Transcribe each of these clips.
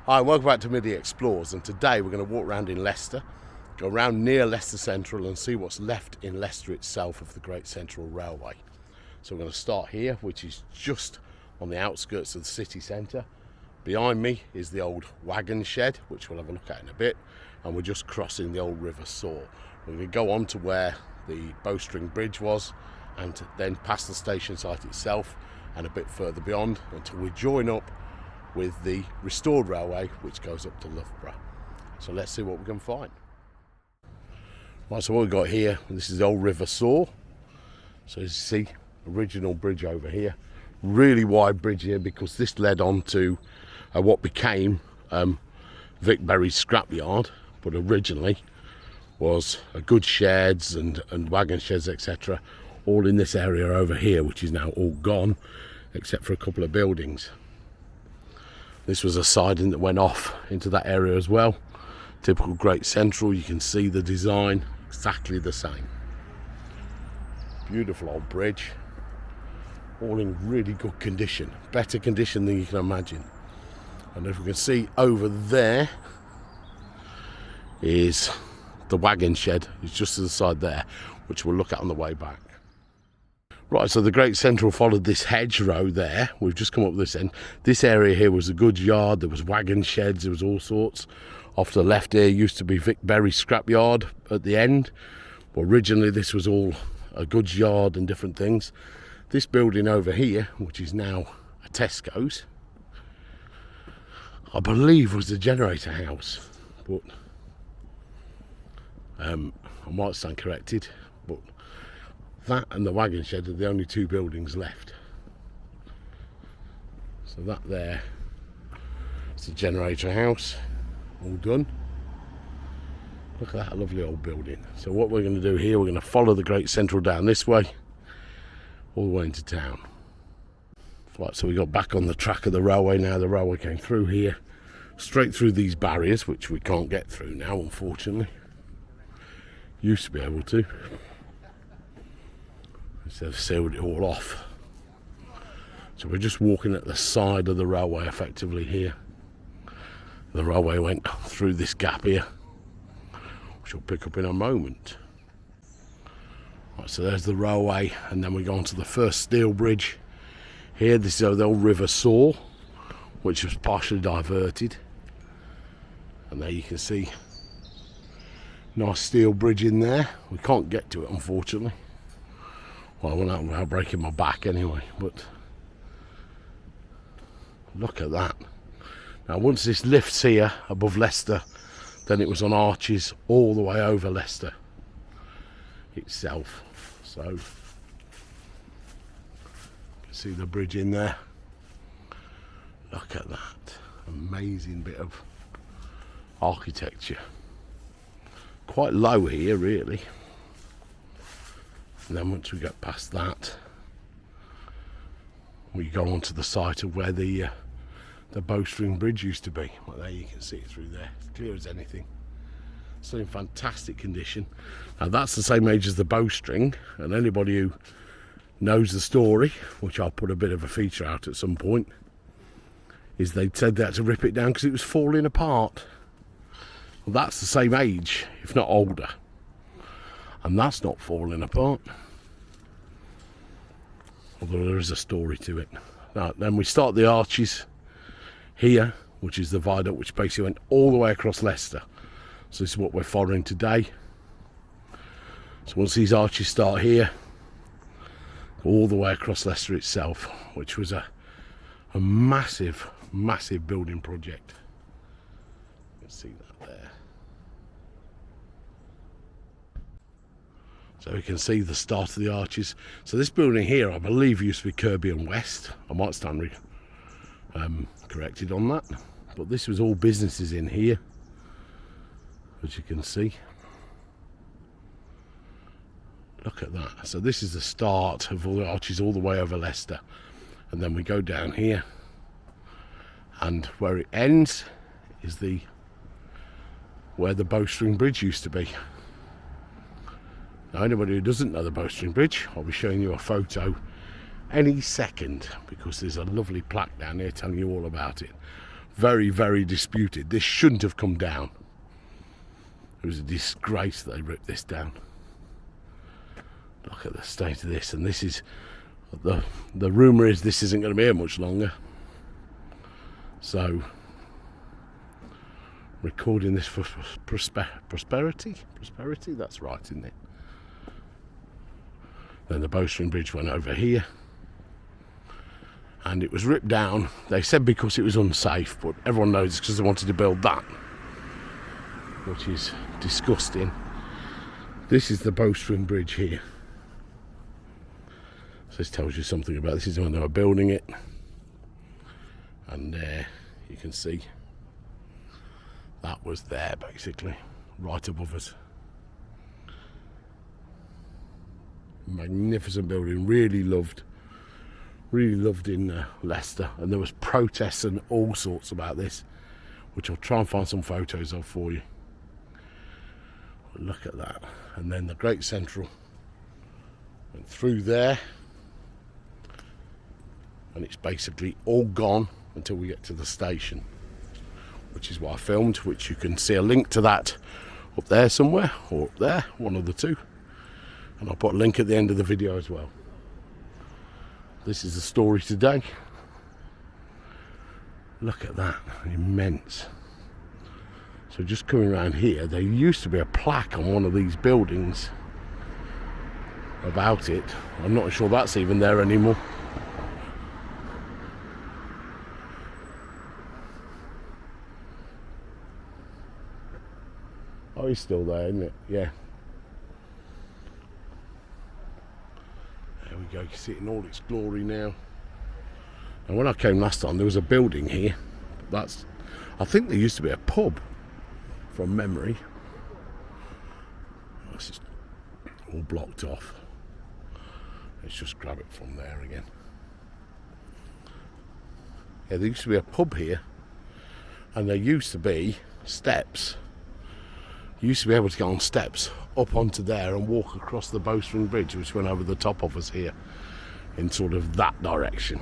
Hi, welcome back to Middy Explores, and today we're going to walk around in Leicester, go around near Leicester Central and see what's left in Leicester itself of the Great Central Railway. So we're going to start here, which is just on the outskirts of the city centre. Behind me is the old wagon shed, which we'll have a look at in a bit, and we're just crossing the old River Soar. We're going to go on to where the Bowstring Bridge was, and then past the station site itself and a bit further beyond until we join up with the restored railway which goes up to Loughborough. So let's see what we can find. Right, so what we've got here, this is the old River Soar. So as you see, original bridge over here. Really wide bridge here because this led on to what became Vic Berry's scrapyard, but originally was a goods sheds and wagon sheds, etc., all in this area over here, which is now all gone except for a couple of buildings. This was a siding that went off into that area as well. Typical Great Central, you can see the design, exactly the same. Beautiful old bridge, all in really good condition, better condition than you can imagine. And as we can see over there is the wagon shed, it's just to the side there, which we'll look at on the way back. Right, so the Great Central followed this hedgerow there. We've just come up this end. This area here was a goods yard. There was wagon sheds. There was all sorts. Off to the left here used to be Vic Berry scrapyard at the end. But originally this was all a goods yard and different things. This building over here, which is now a Tesco's, I believe was the generator house. But I might stand corrected. But that and the wagon shed are the only two buildings left. So that there is the generator house, all done. Look at that lovely old building. So what we're going to do here, we're going to follow the Great Central down this way, all the way into town. Right, so we got back on the track of the railway now. The railway came through here, straight through these barriers, which we can't get through now, unfortunately. Used to be able to. They've sealed it all off. So we're just walking at the side of the railway effectively here. The railway went through this gap here, which we'll pick up in a moment. Right, so there's the railway, and then we go on to the first steel bridge here. This is the old River Soar, which was partially diverted. And there you can see nice steel bridge in there. We can't get to it, unfortunately. Well, I won't without breaking my back anyway, but look at that. Now, once this lifts here above Leicester, then it was on arches all the way over Leicester itself. So, you can see the bridge in there. Look at that. Amazing bit of architecture. Quite low here, really. And then once we get past that, we go on to the site of where the Bowstring Bridge used to be. Well, there you can see it through there, it's clear as anything. Still in fantastic condition. Now that's the same age as the Bowstring, and anybody who knows the story, which I'll put a bit of a feature out at some point, is they said they had to rip it down because it was falling apart. Well, that's the same age, if not older. And that's not falling apart, although there is a story to it. Now, then we start the arches here, which is the viaduct, which basically went all the way across Leicester. So this is what we're following today. So once these arches start here, go all the way across Leicester itself, which was a massive, massive building project. You can see that there. So we can see the start of the arches. So this building here, I believe, used to be Kirby and West. I might stand corrected on that. But this was all businesses in here, as you can see. Look at that. So this is the start of all the arches all the way over Leicester. And then we go down here. And where it ends is where the Bowstring Bridge used to be. Now, anybody who doesn't know the Bowstring Bridge, I'll be showing you a photo any second, because there's a lovely plaque down here telling you all about it. very, very disputed. This shouldn't have come down. It was a disgrace that they ripped this down. Look at the state of this, and this is the rumour is this isn't going to be here much longer. So recording this for prosperity, that's right, isn't it? Then the Bowstring Bridge went over here, and it was ripped down. They said because it was unsafe, but everyone knows it's because they wanted to build that, which is disgusting. This is the Bowstring Bridge here. So this tells you something about this. Is when they were building it, and there you can see that was there basically, right above us. Magnificent building, really loved in Leicester, and there was protests and all sorts about this, which I'll try and find some photos of for you. Look at that. And then the Great Central went through there, and it's basically all gone until we get to the station, which is what I filmed, which you can see a link to that up there somewhere, or up there, one of the two, and I'll put a link at the end of the video as well. This is the story today. Look at that, immense. So just coming around here, there used to be a plaque on one of these buildings about it. I'm not sure that's even there anymore. Oh, he's still there, isn't it? Yeah. There we go, you can see it in all its glory now. And when I came last time, there was a building here. I think there used to be a pub, from memory. It's just all blocked off. Let's just grab it from there again. Yeah, there used to be a pub here, and there used to be steps. You used to be able to get on steps up onto there and walk across the Bowstring Bridge, which went over the top of us here in sort of that direction.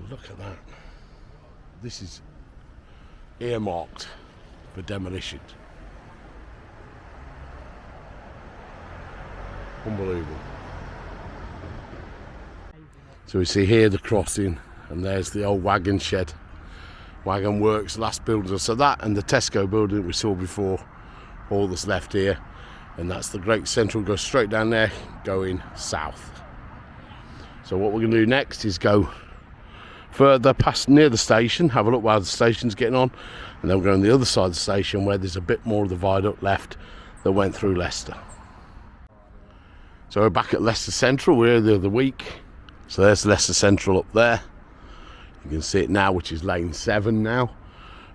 Look at that. This is earmarked for demolition. Unbelievable. So we see here the crossing, and there's the old wagon shed. Wagon Works, last building. So that and the Tesco building we saw before, all that's left here, and that's the Great Central. Goes straight down there, going south. So what we're going to do next is go further past near the station, have a look while the station's getting on, and then we'll go on the other side of the station where there's a bit more of the viaduct left that went through Leicester. So we're back at Leicester Central. We're here the other week. So there's Leicester Central up there. You can see it now, which is lane 7 now.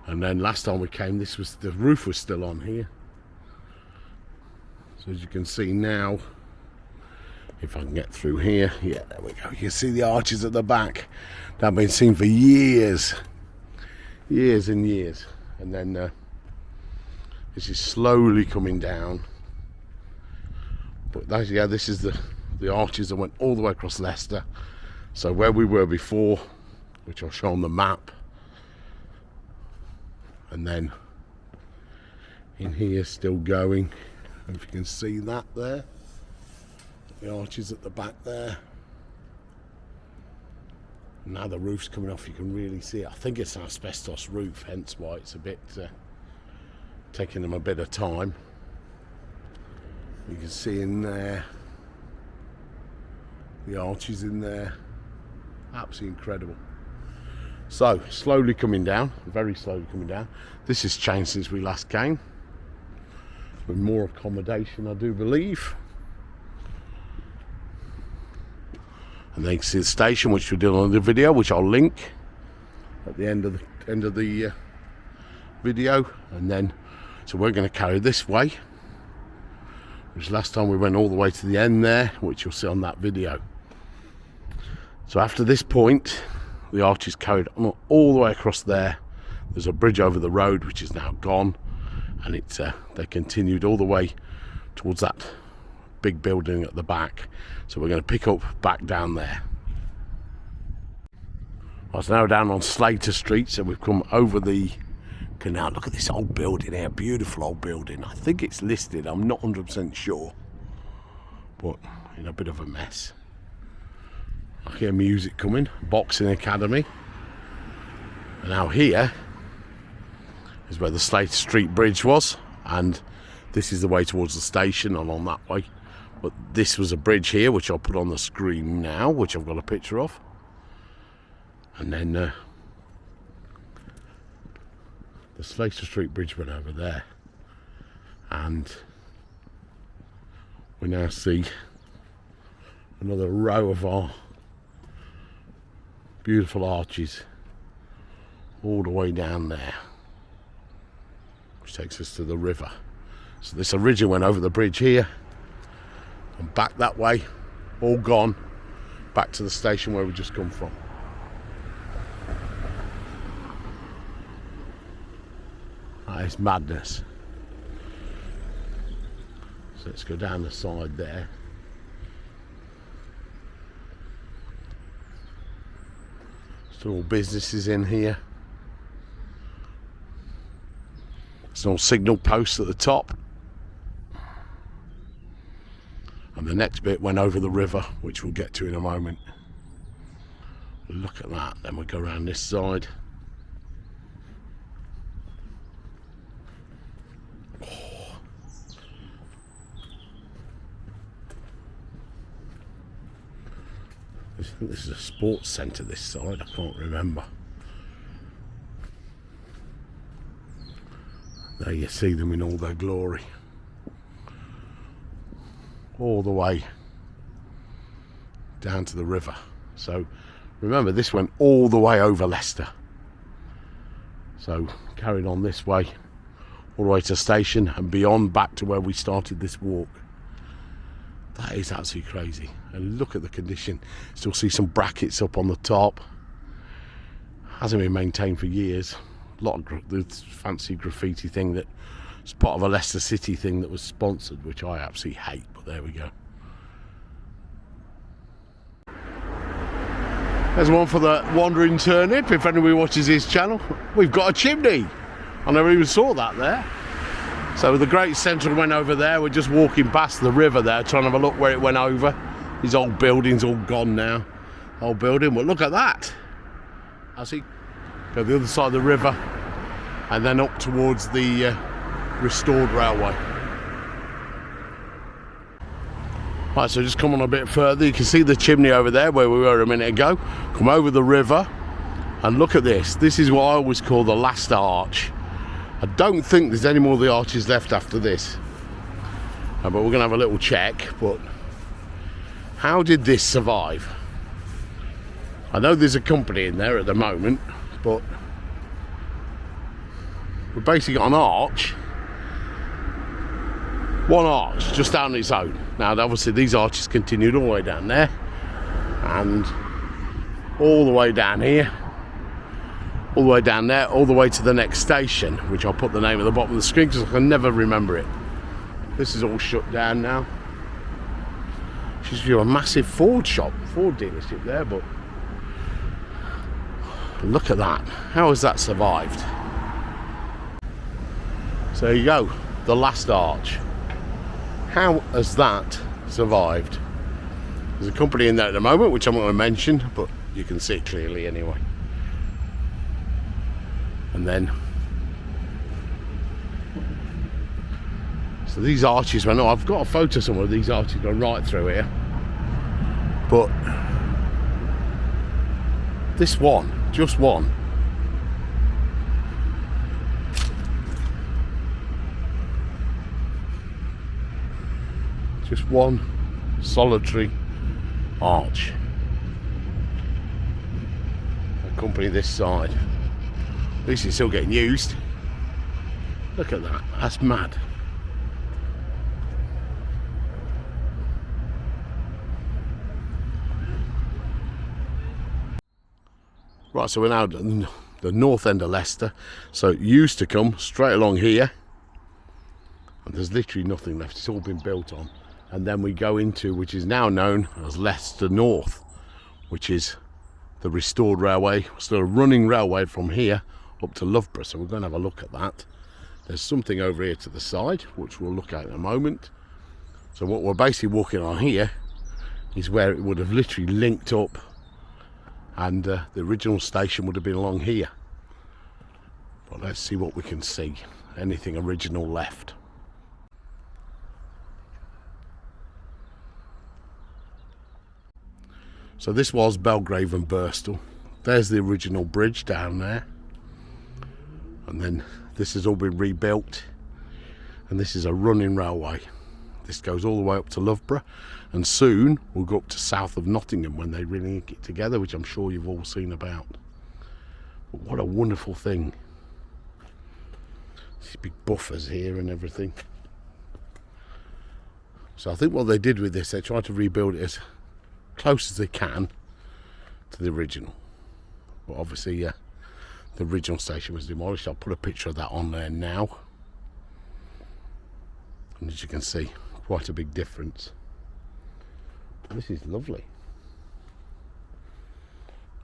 And then last time we came, the roof was still on here. So as you can see now, if I can get through here, yeah, there we go. You can see the arches at the back. They've been seen for years and years. And then this is slowly coming down. But this is the arches that went all the way across Leicester. So where we were before, which I'll show on the map, and then in here still going. If you can see that there, the arches at the back there. Now the roof's coming off, you can really see it. I think it's an asbestos roof, hence why it's a bit taking them a bit of time. You can see in there the arches in there, absolutely incredible. So slowly coming down, very slowly coming down. This has changed since we last came, with more accommodation, I do believe. And then you can see the station, which we did on the video, which I'll link at the end of the video. And then, so we're going to carry this way, which last time we went all the way to the end there, which you'll see on that video. So after this point, the arch is carried on all the way across there. There's a bridge over the road, which is now gone, and they continued all the way towards that big building at the back. So we're going to pick up back down there. I was now down on Leicester Street, so we've come over the canal. Look at this old building here, beautiful old building. I think it's listed, I'm not 100% sure, but in a bit of a mess. I hear music coming, boxing academy. And now here is where the Leicester Street Bridge was, and this is the way towards the station along that way. But this was a bridge here, which I'll put on the screen now, which I've got a picture of. And then the Leicester Street Bridge went over there. And we now see another row of our beautiful arches all the way down there, which takes us to the river. So this originally went over the bridge here and back that way, all gone, back to the station where we just come from. That is madness. So let's go down the side there. Still all businesses in here. There's no signal post at the top. And the next bit went over the river, which we'll get to in a moment. Look at that. Then we go around this side. Oh. I think this is a sports centre this side, I can't remember. There you see them in all their glory. All the way down to the river. So remember, this went all the way over Leicester. So carried on this way, all the way to the station and beyond, back to where we started this walk. That is absolutely crazy. And look at the condition. Still see some brackets up on the top. Hasn't been maintained for years. A lot of the fancy graffiti thing that was part of a Leicester City thing that was sponsored, which I absolutely hate, but there we go. There's one for the wandering turnip, if anybody watches his channel. We've got a chimney. I never even saw that there. So the Great Central went over there. We're just walking past the river there, trying to have a look where it went over. These old buildings all gone now. Old building, well look at that. I see. Go the other side of the river and then up towards the restored railway. Right, so just come on a bit further. You can see the chimney over there where we were a minute ago. Come over the river and look at this. This is what I always call the last arch. I don't think there's any more of the arches left after this. But we're going to have a little check. But how did this survive? I know there's a company in there at the moment, but we've basically got an arch, one arch just down its own. Now obviously these arches continued all the way down there and all the way down here, all the way down there, all the way to the next station, which I'll put the name at the bottom of the screen because I can never remember it. This is all shut down now. Used to be a massive Ford shop, Ford dealership there, but look at that. How has that survived? So there you go, the last arch. How has that survived? There's a company in there at the moment, which I'm not going to mention, but you can see it clearly anyway. And then, so these arches went, oh, I've got a photo somewhere of these arches going right through here. But this one, just one, just one solitary arch accompany this side. At least it's still getting used. Look at that, that's mad. Right, so we're now at the north end of Leicester. So it used to come straight along here, and there's literally nothing left. It's all been built on. And then we go into, which is now known as Leicester North, which is the restored railway, still a running railway from here up to Loughborough. So we're going to have a look at that. There's something over here to the side, which we'll look at in a moment. So what we're basically walking on here is where it would have literally linked up, and the original station would have been along here. But let's see what we can see. Anything original left. So this was Belgrave and Birstall. There's the original bridge down there. And then this has all been rebuilt. And this is a running railway. This goes all the way up to Loughborough. And soon we'll go up to south of Nottingham when they relink it together, which I'm sure you've all seen about. But what a wonderful thing. These big buffers here and everything. So I think what they did with this, they tried to rebuild it as close as they can to the original. But obviously the original station was demolished. I'll put a picture of that on there now. And as you can see, quite a big difference. This is lovely.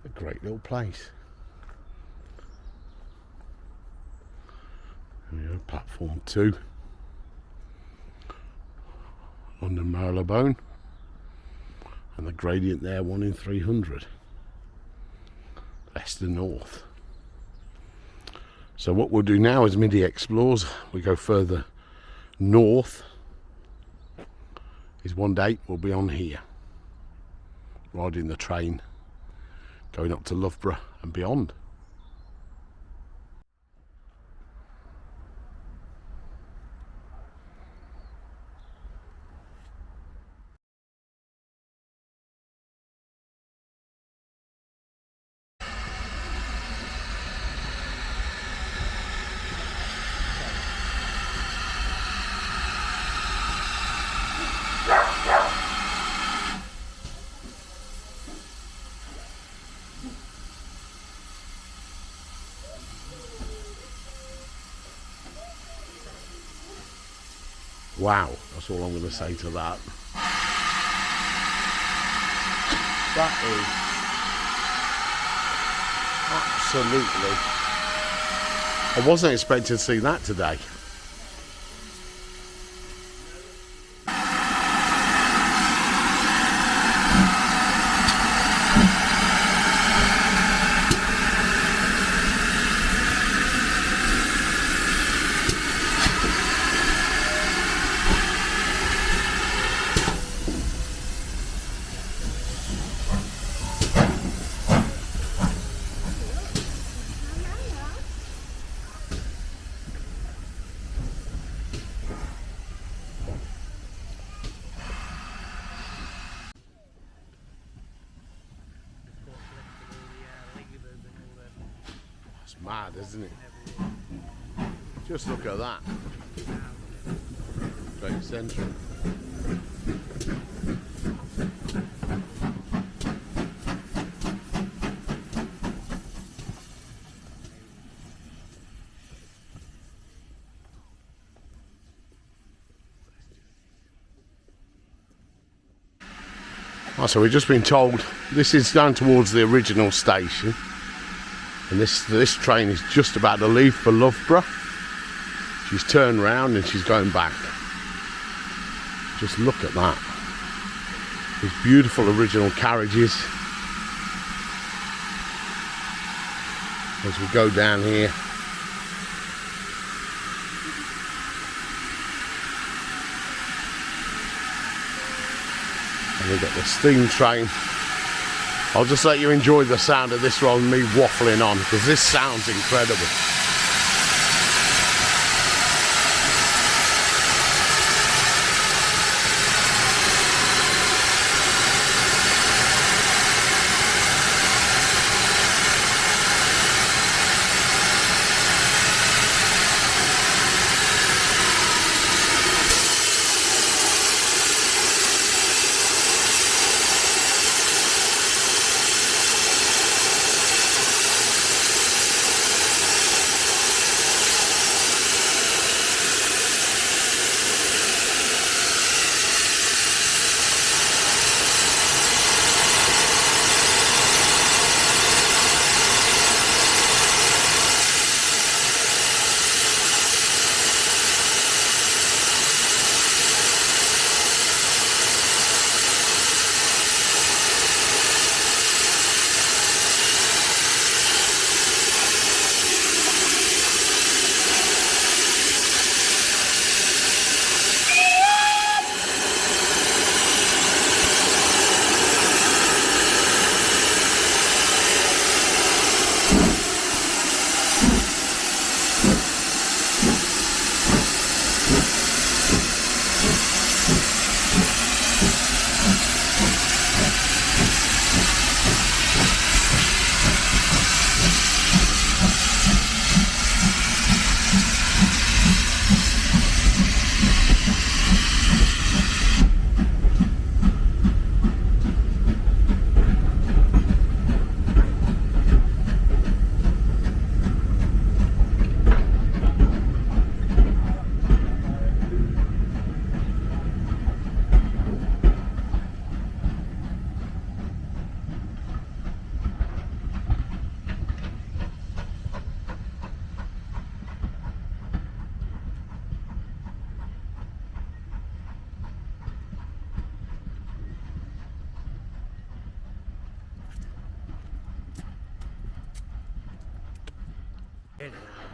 A great little place. There we go, platform 2. London Marylebone. And the gradient there, 1 in 300. Leicester North. So what we'll do now is Middy explores. We go further north. Is one day we'll be on here, riding the train, going up to Loughborough and beyond. Wow, that's all I'm going to say to that. That is absolutely... I wasn't expecting to see that today. Mad, isn't it? Just look at that. Great Central. Oh, so we've just been told this is down towards the original station. And this train is just about to leave for Loughborough. She's turned round and she's going back. Just look at that. These beautiful original carriages. As we go down here. And we've got the steam train. I'll just let you enjoy the sound of this rather than me waffling on, because this sounds incredible.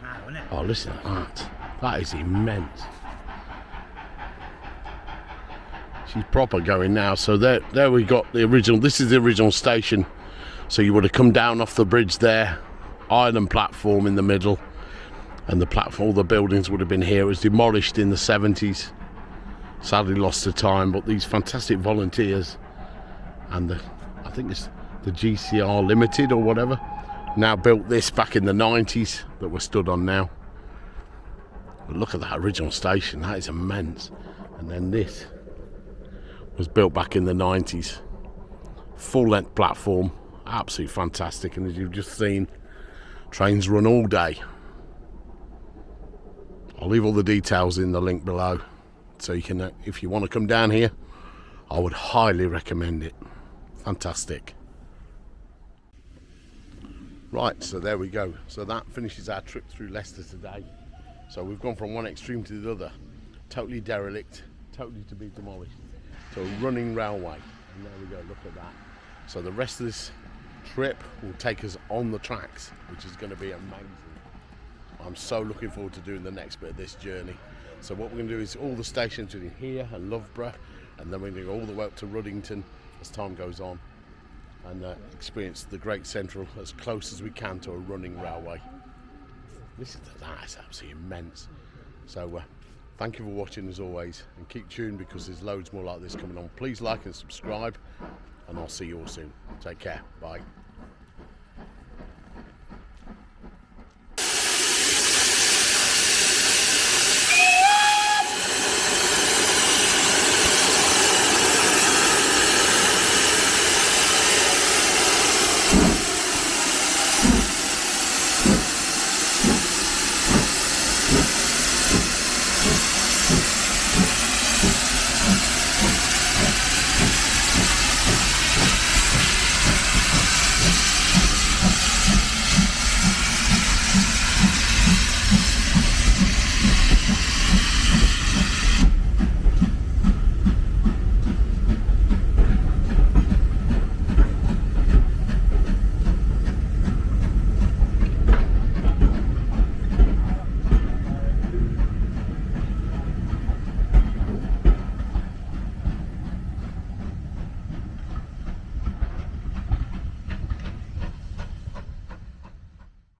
now, isn't it? Oh, listen to that. That is immense. She's proper going now. So there we got the original. This is the original station. So you would have come down off the bridge there, island platform in the middle, and the platform, all the buildings would have been here. It was demolished in the 70s. Sadly lost to time, but these fantastic volunteers and I think it's the GCR Limited or whatever, now built this back in the 90s that we're stood on now. But look at that original station, that is immense. And then this was built back in the 90s. Full length platform, absolutely fantastic. And as you've just seen, trains run all day. I'll leave all the details in the link below, so you can, if you want to come down here, I would highly recommend it. Fantastic. Right, so there we go. So that finishes our trip through Leicester today. So we've gone from one extreme to the other, totally derelict, totally to be demolished, to a running railway. And there we go, look at that. So the rest of this trip will take us on the tracks, which is going to be amazing. I'm so looking forward to doing the next bit of this journey. So what we're going to do is all the stations in here and Loughborough, and then we're going to go all the way up to Ruddington as time goes on, and experience the Great Central as close as we can to a running railway. Listen to that, it's absolutely immense. So thank you for watching as always, and keep tuned because there's loads more like this coming on. Please like and subscribe, and I'll see you all soon. Take care, bye.